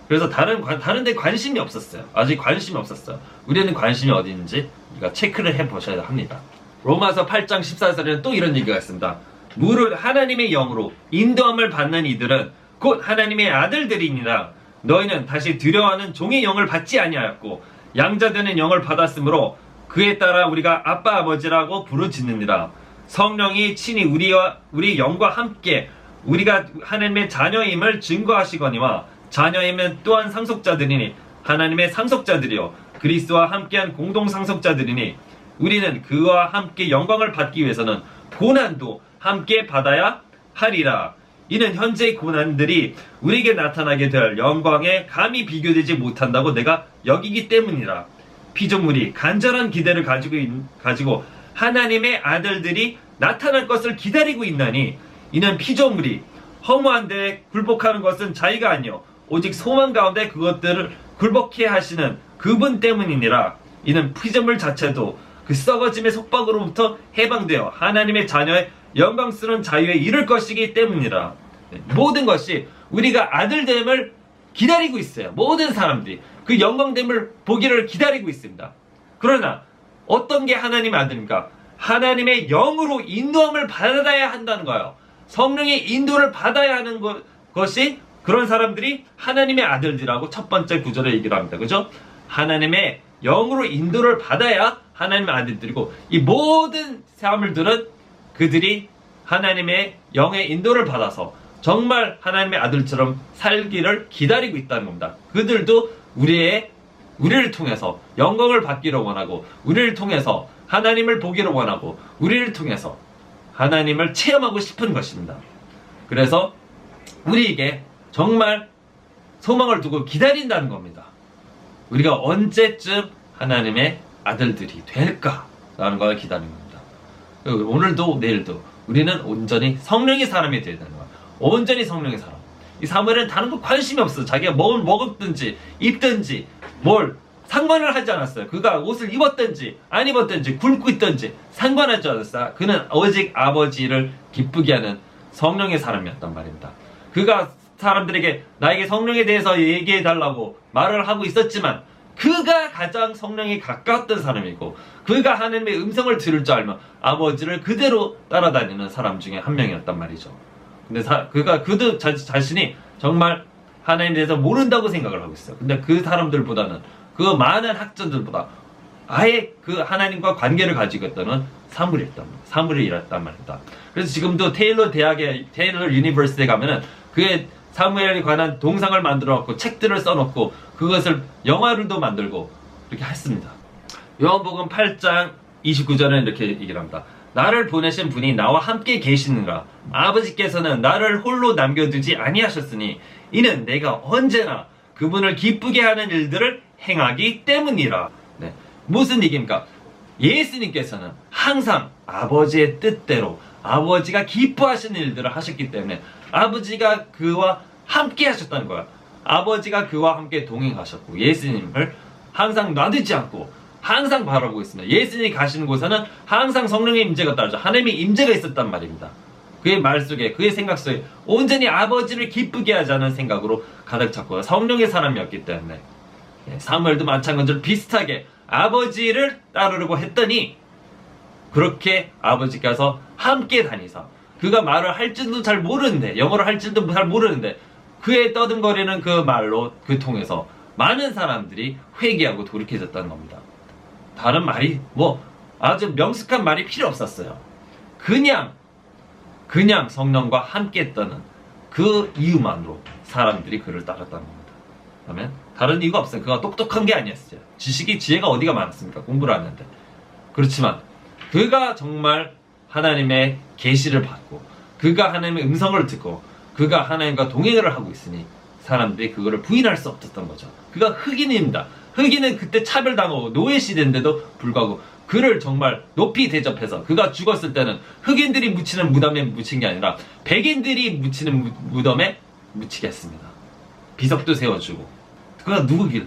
그래서 다른 데 관심이 없었어요. 아직 관심이 없었어요. 우리는 관심이 어디 있는지 우리가 체크를 해보셔야 합니다. 로마서 8장 14절에는 또 이런 얘기가 있습니다. 무릇 하나님의 영으로 인도함을 받는 이들은 곧 하나님의 아들들이니라. 너희는 다시 두려워하는 종의 영을 받지 아니하였고 양자되는 영을 받았으므로 그에 따라 우리가 아빠 아버지라고 부르짖느니라. 성령이 친히 우리 영과 함께 우리가 하나님의 자녀임을 증거하시거니와 자녀이면 또한 상속자들이니 하나님의 상속자들이요 그리스도와 함께한 공동 상속자들이니 우리는 그와 함께 영광을 받기 위해서는 고난도 함께 받아야 하리라. 이는 현재의 고난들이 우리에게 나타나게 될 영광에 감히 비교되지 못한다고 내가 여기기 때문이라. 피조물이 간절한 기대를 가지고 하나님의 아들들이 나타날 것을 기다리고 있나니 이는 피조물이 허무한 데에 굴복하는 것은 자기가 아니요 오직 소망 가운데 그것들을 굴복해 하시는 그분 때문이니라. 이는 피조물 자체도 그 썩어짐의 속박으로부터 해방되어 하나님의 자녀의 영광스러운 자유에 이를 것이기 때문이라. 모든 것이 우리가 아들됨을 기다리고 있어요. 모든 사람들이 그 영광됨을 보기를 기다리고 있습니다. 그러나 어떤 게 하나님의 아들입니까? 하나님의 영으로 인도함을 받아야 한다는 거예요. 성령의 인도를 받아야 하는 것이 그런 사람들이 하나님의 아들들이라고 첫 번째 구절에 얘기를 합니다. 그죠? 하나님의 영으로 인도를 받아야 하나님의 아들들이고, 이 모든 사람들은 그들이 하나님의 영의 인도를 받아서 정말 하나님의 아들처럼 살기를 기다리고 있다는 겁니다. 그들도 우리를 통해서 영광을 받기를 원하고, 우리를 통해서 하나님을 보기를 원하고, 우리를 통해서 하나님을 체험하고 싶은 것입니다. 그래서 우리에게 정말 소망을 두고 기다린다는 겁니다. 우리가 언제쯤 하나님의 아들들이 될까라는 걸 기다리는 겁니다. 오늘도 내일도 우리는 온전히 성령의 사람이 되어야 되는 거야. 온전히 성령의 사람. 이 사무엘은 다른 거 관심이 없어. 자기가 뭘 먹었든지 입든지 뭘 상관을 하지 않았어요. 그가 옷을 입었든지 안 입었든지 굶고 있든지 상관하지 않았어요. 그는 오직 아버지를 기쁘게 하는 성령의 사람이었단 말입니다. 그가 사람들에게 나에게 성령에 대해서 얘기해 달라고 말을 하고 있었지만, 그가 가장 성령에 가까웠던 사람이고, 그가 하나님의 음성을 들을 줄 알면 아버지를 그대로 따라다니는 사람 중에 한 명이었단 말이죠. 근데 그도 자신이 정말 하나님에 대해서 모른다고 생각을 하고 있어요. 근데 그 사람들보다는, 그 많은 학자들보다 아예 그 하나님과 관계를 가지고 있던 사무엘이었단 말입니다. 그래서 지금도 테일러 유니버시티에 가면은 그의 사무엘에 관한 동상을 만들어 갖고 책들을 써놓고 그것을 영화로도 만들고 이렇게 했습니다. 요한복음 8장 29절에 이렇게 얘기를 합니다. 나를 보내신 분이 나와 함께 계시는가? 아버지께서는 나를 홀로 남겨두지 아니하셨으니 이는 내가 언제나 그분을 기쁘게 하는 일들을 행하기 때문이라. 네. 무슨 얘기입니까? 예수님께서는 항상 아버지의 뜻대로 아버지가 기뻐하시는 일들을 하셨기 때문에 아버지가 그와 함께 하셨다는 거야. 아버지가 그와 함께 동행하셨고, 예수님을 항상 놔두지 않고 항상 바라보고 있습니다. 예수님이 가시는 곳에는 항상 성령의 임재가 따르죠. 하나님의 임재가 있었단 말입니다. 그의 말 속에, 그의 생각 속에 온전히 아버지를 기쁘게 하자는 생각으로 가득 찼고, 성령의 사람이었기 때문에 사무엘도 마찬가지로 비슷하게 아버지를 따르려고 했더니, 그렇게 아버지께서 함께 다니사, 그가 말을 할 줄도 잘 모르는데, 영어를 할 줄도 잘 모르는데 그의 떠듬거리는 그 말로, 그 통해서 많은 사람들이 회개하고 돌이켜졌다는 겁니다. 다른 말이 아주 명숙한 말이 필요 없었어요. 그냥 성령과 함께 했다는 그 이유만으로 사람들이 그를 따랐다는 겁니다. 그러면 다른 이유가 없어요. 그가 똑똑한 게 아니었어요. 지혜가 어디가 많았습니까? 공부를 안 했는데. 그렇지만 그가 정말 하나님의 계시를 받고, 그가 하나님의 음성을 듣고, 그가 하나님과 동행을 하고 있으니 사람들이 그거를 부인할 수 없었던 거죠. 그가 흑인입니다. 흑인은 그때 차별당하고 노예 시대인데도 불구하고 그를 정말 높이 대접해서, 그가 죽었을 때는 흑인들이 묻히는 무덤에 묻힌 게 아니라 백인들이 묻히는 무덤에 묻히게 했습니다. 비석도 세워주고. 그가 누구길래?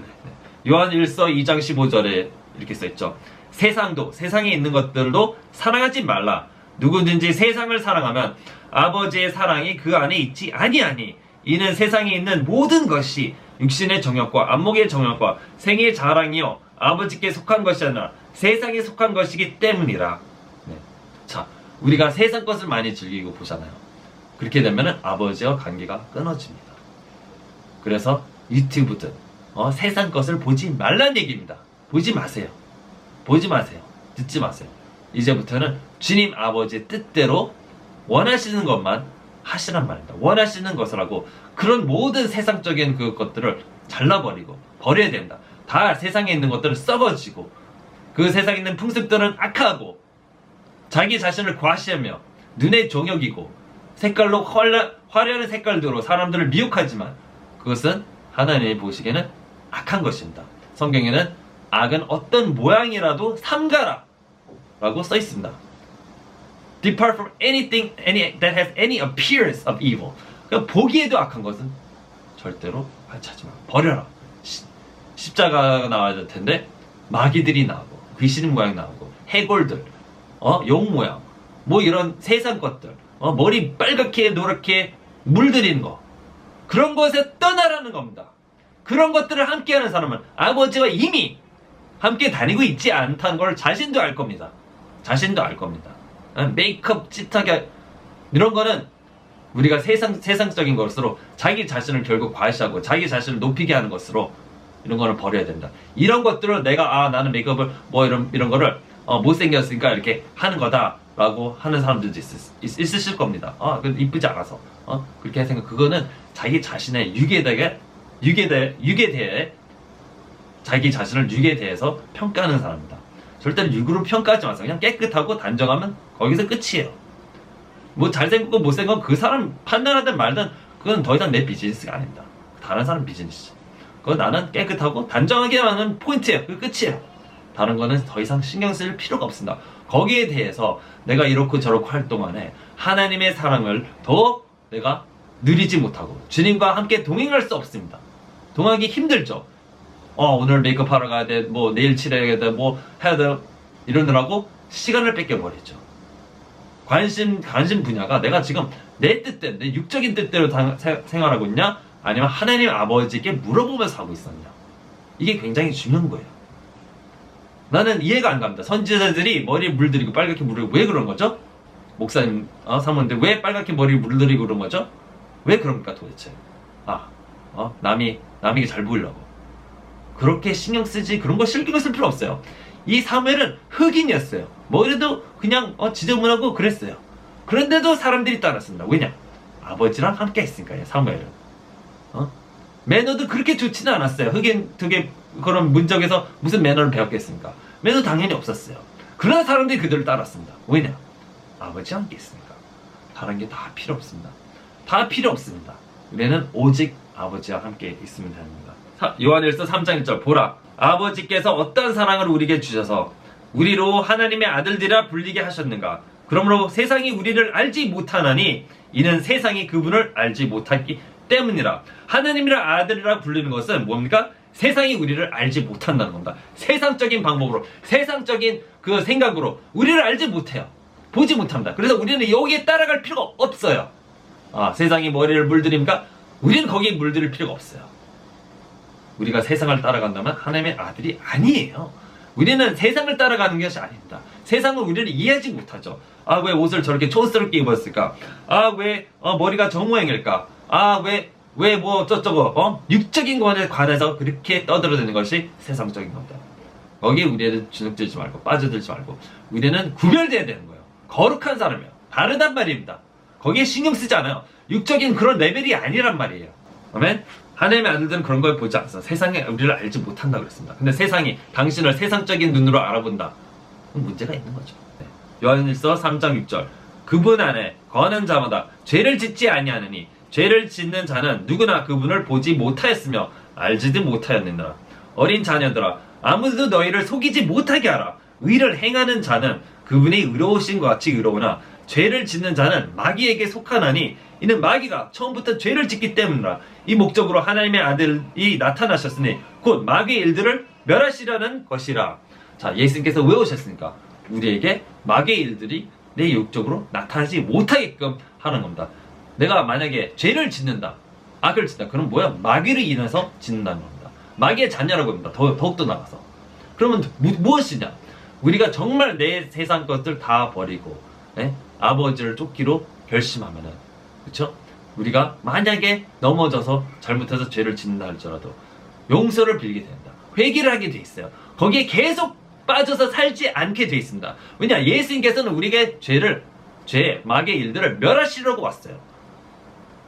요한 1서 2장 15절에 이렇게 써있죠. 세상에 있는 것들도 사랑하지 말라. 누구든지 세상을 사랑하면 아버지의 사랑이 그 안에 있지 아니하니, 이는 세상에 있는 모든 것이 육신의 정욕과 안목의 정욕과 생의 자랑이요 아버지께 속한 것이 아니라 세상에 속한 것이기 때문이라. 네. 자, 우리가 세상 것을 많이 즐기고 보잖아요. 그렇게 되면 아버지와 관계가 끊어집니다. 그래서 유튜브든 세상 것을 보지 말란 얘기입니다. 보지 마세요. 듣지 마세요. 이제부터는 주님 아버지의 뜻대로 원하시는 것만 하시란 말입니다. 원하시는 것을 하고, 그런 모든 세상적인 것들을 잘라버리고 버려야 된다. 다 세상에 있는 것들은 썩어지고, 그 세상에 있는 풍습들은 악하고, 자기 자신을 과시하며 눈의 종욕이고, 색깔로 화려한 색깔들로 사람들을 미혹하지만 그것은 하나님이 보시기에는 악한 것입니다. 성경에는 악은 어떤 모양이라도 삼가라 라고 써 있습니다. Depart from anything that has any appearance of evil. 그러니까 보기에도 악한 것은 절대로 발치하지 마. 버려라. 십자가가 나와야 될 텐데 마귀들이 나오고, 귀신 모양 나오고, 해골들, 용 모양, 이런 세상 것들, 머리 빨갛게 노랗게 물들이는 거, 그런 것에 떠나라는 겁니다. 그런 것들을 함께하는 사람은 아버지와 이미 함께 다니고 있지 않다는 걸 자신도 알 겁니다. 자신도 알 겁니다. 메이크업 찌타게 이런 거는 우리가 세상적인 것으로 자기 자신을 결국 과시하고 자기 자신을 높이게 하는 것으로 이런 거를 버려야 된다. 이런 것들을 내가 나는 메이크업을 뭐 이런 거를 못생겼으니까 이렇게 하는 거다라고 하는 사람들도 있으실 겁니다. 이쁘지 않아서 그렇게 생각. 그거는 자기 자신의 육에 대해 자기 자신을 육에 대해서 평가하는 사람입니다. 절대로 육으로 평가하지 마세요. 그냥 깨끗하고 단정하면 거기서 끝이에요. 뭐 잘생겼고 못생긴 그 사람 판단하든 말든 그건 더 이상 내 비즈니스가 아닙니다. 다른 사람 비즈니스. 그건 나는 깨끗하고 단정하게 하는 포인트예요. 그 끝이에요. 다른 거는 더 이상 신경 쓸 필요가 없습니다. 거기에 대해서 내가 이렇고 저렇고 할 동안에 하나님의 사랑을 더 내가 누리지 못하고 주님과 함께 동행할 수 없습니다. 동행하기 힘들죠. 오늘 메이크업 하러 가야 돼, 뭐 내일 칠해야 돼, 뭐 해야 돼 이러느라고 시간을 뺏겨버리죠. 관심 분야가 내가 지금 내 뜻대로, 내 육적인 뜻대로 생활하고 있냐, 아니면 하나님 아버지께 물어보면서 하고 있었냐. 이게 굉장히 중요한 거예요. 나는 이해가 안 갑니다. 선지자들이 머리에 물들이고 빨갛게 물들이고 왜 그런 거죠? 목사님 사모인데 왜 빨갛게 머리에 물들이고 그런 거죠? 왜 그럽니까 도대체? 남에게 잘 보이려고. 그렇게 신경 쓰지, 그런 거 신경 쓸 필요 없어요. 이 사무엘은 흑인이었어요. 머리도 그냥 지저분하고 그랬어요. 그런데도 사람들이 따랐습니다. 왜냐? 아버지랑 함께 했으니까요. 사무엘은 매너도 그렇게 좋지는 않았어요. 흑인 되게 그런 문적에서 무슨 매너를 배웠겠습니까? 매너 당연히 없었어요. 그러나 사람들이 그들을 따랐습니다. 왜냐? 아버지와 함께 했으니까. 다른 게 다 필요 없습니다. 다 필요 없습니다. 우리는 오직 아버지와 함께 있으면 됩니다. 요한일서 3장 1절 보라, 아버지께서 어떤 사랑을 우리에게 주셔서 우리로 하나님의 아들들이라 불리게 하셨는가. 그러므로 세상이 우리를 알지 못하나니 이는 세상이 그분을 알지 못하기 때문이라. 하나님이라 아들이라 부르는 것은 뭡니까? 세상이 우리를 알지 못한다는 겁니다. 세상적인 방법으로, 세상적인 그 생각으로 우리를 알지 못해요. 보지 못합니다. 그래서 우리는 여기에 따라갈 필요가 없어요. 세상이 머리를 물들입니까? 우리는 거기에 물들일 필요가 없어요. 우리가 세상을 따라간다면 하나님의 아들이 아니에요. 우리는 세상을 따라가는 것이 아닙니다. 세상은 우리를 이해하지 못하죠. 왜 옷을 저렇게 촌스럽게 입었을까? 왜 머리가 저 모양일까? 왜 뭐 어쩌고 육적인 것에 관해서 그렇게 떠들어대는 것이 세상적인 겁니다. 거기에 우리는 주눅들지 말고 빠져들지 말고 우리는 구별돼야 되는 거예요. 거룩한 사람이에요. 다르단 말입니다. 거기에 신경 쓰지 않아요. 육적인 그런 레벨이 아니란 말이에요. 아멘? 하나님의 아들들은 그런 걸 보지 않아서 세상에 우리를 알지 못한다 그랬습니다. 근데 세상이 당신을 세상적인 눈으로 알아본다. 그럼 문제가 있는 거죠. 요한일서 3장 6절 그분 안에 거하는 자마다 죄를 짓지 아니하느니 죄를 짓는 자는 누구나 그분을 보지 못하였으며 알지도 못하였느니라. 어린 자녀들아, 아무도 너희를 속이지 못하게 하라. 의를 행하는 자는 그분이 의로우신 것 같이 의로우나 죄를 짓는 자는 마귀에게 속하나니 이는 마귀가 처음부터 죄를 짓기 때문이라. 이 목적으로 하나님의 아들이 나타나셨으니 곧 마귀의 일들을 멸하시려는 것이라. 자, 예수님께서 왜 오셨습니까? 우리에게 마귀의 일들이 내 육적으로 나타나지 못하게끔 하는 겁니다. 내가 만약에 죄를 짓는다, 악을 짓는다, 그럼 뭐야? 마귀를 인해서 짓는다는 겁니다. 마귀의 자녀라고 합니다. 더욱더 나가서. 그러면 무엇이냐? 우리가 정말 내 세상 것들 다 버리고 아버지를 쫓기로 결심하면은, 그쵸? 우리가 만약에 넘어져서 잘못해서 죄를 짓는다 할지라도 용서를 빌게 된다. 회개를 하게 돼 있어요. 거기에 계속 빠져서 살지 않게 돼 있습니다. 왜냐? 예수님께서는 우리에게 마귀의 일들을 멸하시려고 왔어요.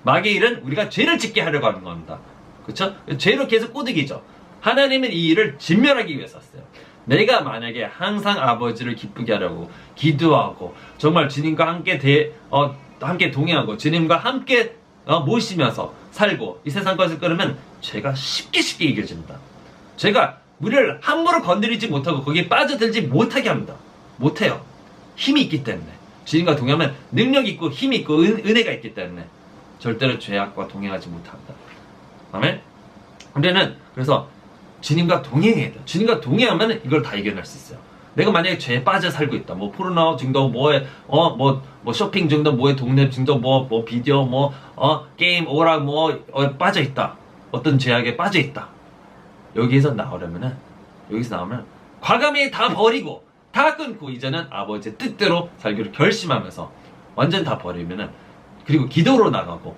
마귀의 일은 우리가 죄를 짓게 하려고 하는 겁니다. 그쵸? 죄로 계속 꼬드기죠. 하나님은 이 일을 진멸하기 위해서 왔어요. 내가 만약에 항상 아버지를 기쁘게 하려고 기도하고 정말 주님과 함께 동행하고 주님과 함께 모시면서 살고 이 세상 것을 끊으면 죄가 쉽게 이겨집니다. 죄가 우리를 함부로 건드리지 못하고 거기에 빠져들지 못하게 합니다. 못해요. 힘이 있기 때문에. 주님과 동행하면 능력이 있고 힘이 있고 은혜가 있기 때문에 절대로 죄악과 동행하지 못합니다. 아멘? 우리는 그래서 주님과 동행해야 돼요. 주님과 동행하면 이걸 다 이겨낼 수 있어요. 내가 만약에 죄에 빠져 살고 있다. 뭐 포르노 중독, 뭐에 쇼핑 중독, 뭐에 동네 중독, 뭐 비디오, 게임, 오락, 빠져 있다. 어떤 죄악에 빠져 있다. 여기서 나오면 과감히 다 버리고 다 끊고 이제는 아버지의 뜻대로 살기로 결심하면서 완전 다 버리면은, 그리고 기도로 나가고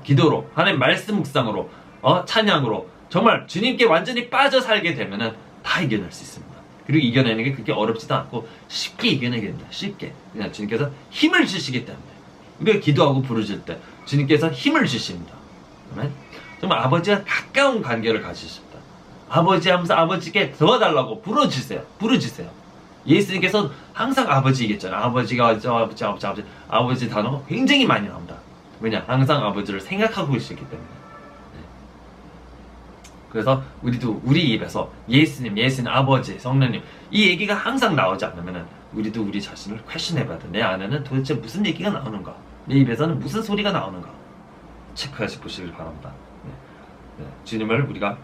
기도로 하나님 말씀 묵상으로 찬양으로 정말 주님께 완전히 빠져 살게 되면은 다 이겨낼 수 있습니다. 그리고 이겨내는 게 그렇게 어렵지도 않고 쉽게 이겨내게 됩니다. 쉽게. 그냥 주님께서 힘을 주시기 때문에. 우리가 기도하고 부르실 때 주님께서 힘을 주십니다. 아멘. 정말 아버지와 가까운 관계를 가지십니다. 아버지 하면서 아버지께 도와달라고 부르주세요. 예수님께서 항상 아버지 얘기했잖아요. 아버지 단어가 굉장히 많이 나옵니다. 왜냐? 항상 아버지를 생각하고 계시기 때문에. 그래서 우리도 우리 입에서 예수님, 아버지, 성령님 이 얘기가 항상 나오지 않으면은 우리도 우리 자신을 퀘션해봐야 돼. 내 안에는 도대체 무슨 얘기가 나오는가? 내 입에서는 무슨 소리가 나오는가? 체크해서 보시길 바랍니다. 주님을 우리가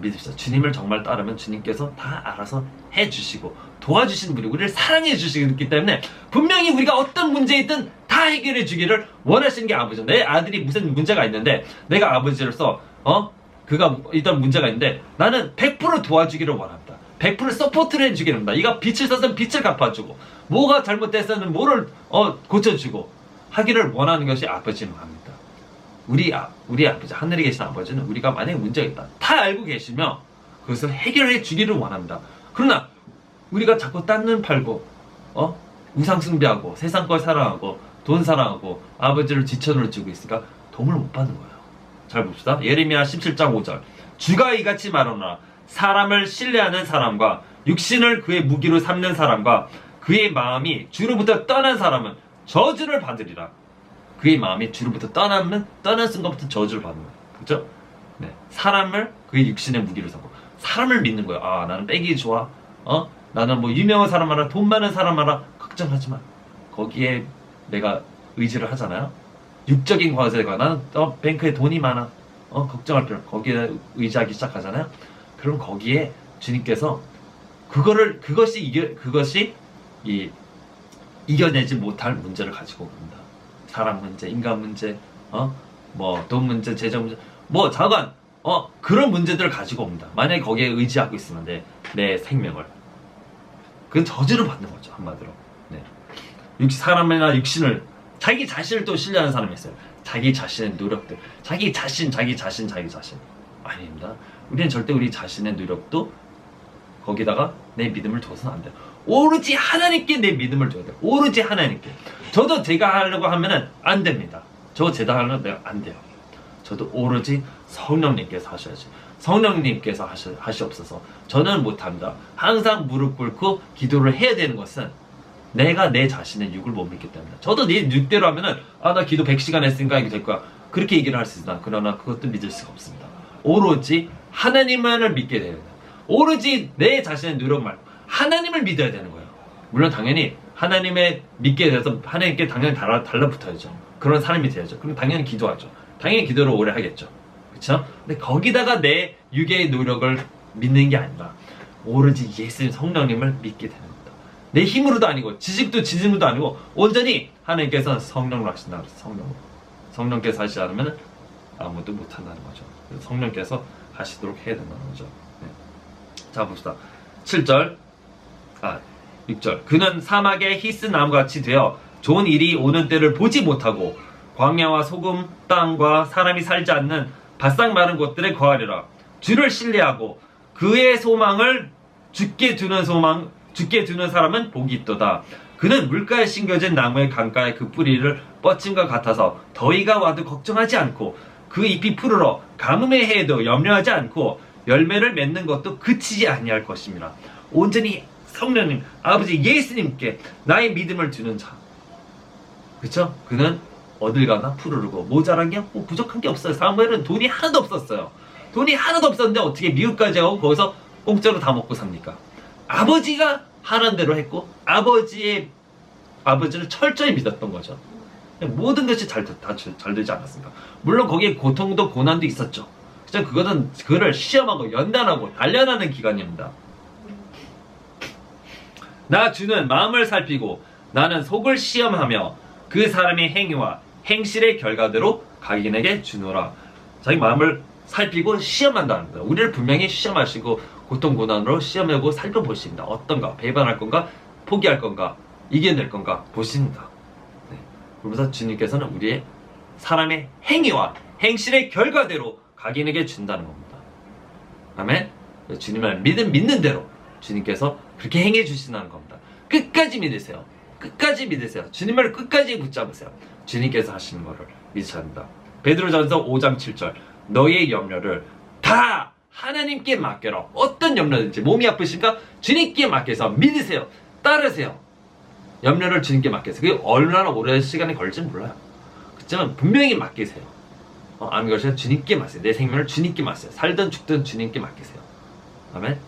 믿읍시다. 주님을 정말 따르면 주님께서 다 알아서 해주시고 도와주시는 분이 우리를 사랑해 주시기 때문에 분명히 우리가 어떤 문제에 있든 다 해결해 주기를 원하시는 게 아버지죠. 내 아들이 무슨 문제가 있는데 내가 아버지로서 그가 일단 문제가 있는데 나는 100% 도와주기를 원합니다. 100% 서포트를 해주기를 합니다. 이가 빚을 썼으면 빚을 갚아주고 뭐가 잘못됐으면 뭐를 고쳐주고 하기를 원하는 것이 아버지는 합니다. 우리 아버지, 하늘에 계신 아버지는 우리가 만약에 문제가 있다 다 알고 계시며 그것을 해결해 주기를 원합니다. 그러나 우리가 자꾸 딴 눈 팔고 우상 숭배하고 세상 걸 사랑하고 돈 사랑하고 아버지를 지천으로 주고 있으니까 도움을 못 받는 거예요. 잘 봅시다. 예레미야 17장 5절. 주가 이같이 말하노라. 사람을 신뢰하는 사람과 육신을 그의 무기로 삼는 사람과 그의 마음이 주로부터 떠난 사람은 저주를 받으리라. 그의 마음이 주로부터 떠난 순간부터 저주를 받는 거예요. 그렇죠? 네. 사람을 그의 육신의 무기로 삼고 사람을 믿는 거예요. 아, 나는 빼기 좋아. 나는 뭐 유명한 사람 하나, 돈 많은 사람 하나 걱정하지 마. 거기에 내가 의지를 하잖아요. 육적인 과제가 나는 뱅크에 돈이 많아. 걱정할 필요 없어. 거기에 의지하기 시작하잖아요. 그럼 거기에 주님께서 그것이 이겨내지 못할 문제를 가지고 옵니다. 사람 문제, 인간 문제, 뭐 돈 문제, 재정 문제, 뭐 자관, 그런 문제들을 가지고 옵니다. 만약에 거기에 의지하고 있으면 내 생명을, 그건 저주를 받는 거죠, 한마디로. 네. 사람이나 육신을, 자기 자신을 또 신뢰하는 사람이 있어요. 자기 자신의 노력들, 자기 자신. 아닙니다. 우리는 절대 우리 자신의 노력도 거기다가 내 믿음을 둬서는 안 돼요. 오로지 하나님께 내 믿음을 둬야 돼요. 오로지 하나님께. 저도 제가 하려고 하면은 안 됩니다. 제가 하려고 내가 안 돼요. 저도 오로지 성령님께서 하셔야지. 성령님께서 하시옵소서. 저는 못합니다. 항상 무릎 꿇고 기도를 해야 되는 것은 내가 내 자신의 육을 못 믿기 때문에. 저도 내 육대로 하면은 나 기도 100시간 했으니까 이게 될 거야. 그렇게 얘기를 할 수 있다. 그러나 그것도 믿을 수가 없습니다. 오로지 하나님만을 믿게 돼야 돼요. 오로지 내 자신의 노력 말고 하나님을 믿어야 되는 거예요. 물론 당연히 하나님의 믿게 돼서 하나님께 당연히 달라붙어야죠. 그런 사람이 돼야죠. 그럼 당연히 기도하죠. 당연히 기도를 오래 하겠죠. 그렇죠? 근데 거기다가 내 육의 노력을 믿는 게 아니라 오로지 예수님 성령님을 믿게 되는 겁니다. 내 힘으로도 아니고 지식도 아니고 온전히 하나님께서 성령으로 하신다 그랬어요. 성령께서 하시지 않으면 아무도 못한다는 거죠. 그래서 성령께서 하시도록 해야 된다는 거죠. 네. 자 봅시다. 6절. 그는 사막의 히스 나무같이 되어 좋은 일이 오는 때를 보지 못하고 광야와 소금 땅과 사람이 살지 않는 바싹 마른 곳들에 거하리라. 주를 신뢰하고 그의 소망을 죽게 두는 사람은 복이 있도다. 그는 물가에 심겨진 나무의 강가에 그 뿌리를 뻗침과 같아서 더위가 와도 걱정하지 않고 그 잎이 푸르러 가뭄의 해에도 염려하지 않고 열매를 맺는 것도 그치지 아니할 것입니다. 온전히 성령님, 아버지 예수님께 나의 믿음을 두는 자. 그쵸? 그는 어딜 가나 푸르르고 모자란 게 부족한 게 없어요. 사무엘은 돈이 하나도 없었어요. 돈이 하나도 없었는데 어떻게 미국까지 가고 거기서 공짜로 다 먹고 삽니까? 아버지가 하라는 대로 했고 아버지를 철저히 믿었던 거죠. 모든 것이 잘 되지 않았습니까? 물론 거기에 고통도 고난도 있었죠. 그거는 그를 시험하고 연단하고 단련하는 기간입니다. 나 주는 마음을 살피고 나는 속을 시험하며 그 사람의 행위와 행실의 결과대로 각인에게 주노라. 자기 마음을 살피고 시험한다는 겁니다. 우리를 분명히 시험하시고 고통 고난으로 시험하고 살펴보십니다. 어떤가? 배반할 건가? 포기할 건가? 이겨낼 건가? 보십니다. 네. 그러면서 주님께서는 우리의 사람의 행위와 행실의 결과대로 각인에게 준다는 겁니다. 아멘? 주님을 믿는 대로 주님께서 그렇게 행해 주신다는 겁니다. 끝까지 믿으세요. 끝까지 믿으세요. 주님을 끝까지 붙잡으세요. 주님께서 하시는 것을 믿으셔야 합니다. 베드로전서 5장 7절 너의 염려를 다 하나님께 맡겨라. 어떤 염려든지 몸이 아프신가? 주님께 맡겨서 믿으세요. 따르세요. 염려를 주님께 맡기세요. 그게 얼마나 오랜 시간이 걸릴지 몰라요. 그렇지만 분명히 맡기세요. 암이 걸리시면 주님께 맡으세요. 내 생명을 주님께 맡으세요. 살든 죽든 주님께 맡기세요. 아멘.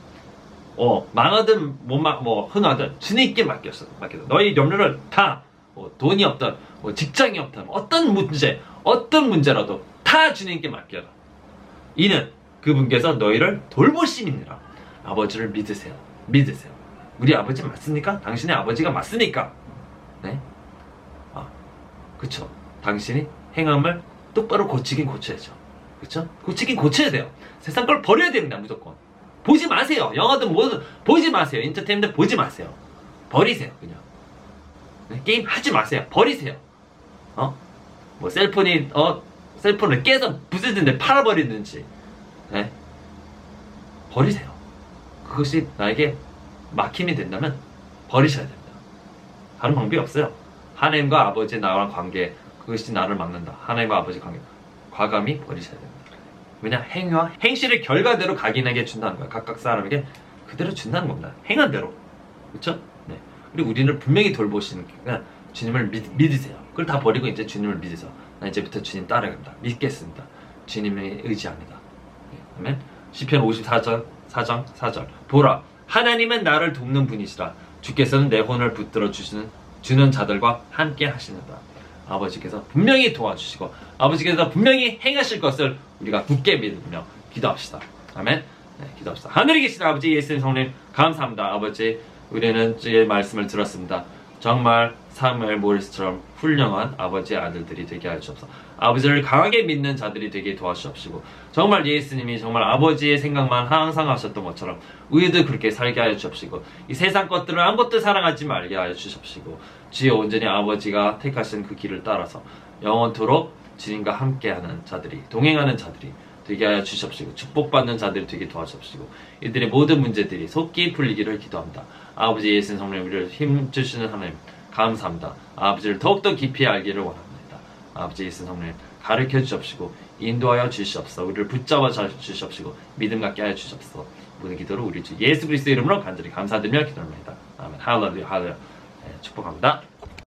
망하든 흥하든 주님께 맡겼어. 너희 염려를 다 돈이 없든 직장이 없든 어떤 문제라도 다 주님께 맡겨라. 이는 그분께서 너희를 돌보심이니라. 아버지를 믿으세요. 우리 아버지 맞습니까? 당신의 아버지가 맞습니까? 네? 그쵸. 당신이 행함을 똑바로 고치긴 고쳐야죠. 그쵸? 고치긴 고쳐야 돼요. 세상 걸 버려야 됩니다. 무조건. 보지 마세요. 영화든 뭐든 보지 마세요. 엔터테인먼트 보지 마세요. 버리세요. 그냥. 네? 게임 하지 마세요. 버리세요. 셀폰을 깨서 부서지는데 팔아버리든지. 네? 버리세요. 그것이 나에게 막힘이 된다면 버리셔야 됩니다. 다른 방법이 없어요. 하나님과 아버지 나랑 관계, 그것이 나를 막는다. 하나님과 아버지 관계, 과감히 버리셔야 됩니다. 왜냐? 행위와 행실의 결과대로 각인에게 준다는 거예요. 각각 사람에게 그대로 준다는 겁니다. 행한 대로. 그렇죠? 네. 그리고 우리를 분명히 돌보시니까 주님을 믿으세요. 그걸 다 버리고 이제 주님을 믿으세요. 나 이제부터 주님 따라갑니다. 믿겠습니다. 주님을 의지합니다. 네. 아멘. 시편 54장 4절 보라 하나님은 나를 돕는 분이시라. 주께서는 내 혼을 붙들어 주는 자들과 함께 하시는다. 아버지께서 분명히 도와주시고 아버지께서 분명히 행하실 것을 우리가 굳게 믿으며 기도합시다. 아멘. 네, 기도합시다. 하늘에 계신 아버지 예수님 성령 감사합니다. 아버지 우리는 주의 말씀을 들었습니다. 정말 사무엘 모리스처럼 훌륭한 아버지의 아들들이 되게 하시옵소서. 아버지를 강하게 믿는 자들이 되게 도와주시옵시고 정말 예수님이 정말 아버지의 생각만 항상 하셨던 것처럼 우리도 그렇게 살게 하여 주옵시고 이 세상 것들을 아무것도 사랑하지 말게 하여 주옵시고 주여 온전히 아버지가 택하신 그 길을 따라서 영원토록 주님과 함께하는 자들이 동행하는 자들이 되게 하여 주시옵시고 축복받는 자들이 되게 도와주옵시고 이들의 모든 문제들이 속히 풀리기를 기도합니다. 아버지 예수님 성령 우리를 힘주시는 하나님 감사합니다. 아버지를 더욱더 깊이 알기를 원합니다. 아버지 예수님 성령 가르쳐 주시옵시고 인도하여 주시옵소서. 우리를 붙잡아 주시옵시고 믿음 갖게 하여 주시옵소서. 모든 기도를 우리 주 예수 그리스도의 이름으로 간절히 감사드리며 기도합니다. 아멘. 할렐루야 할렐루야. 네, 축복합니다.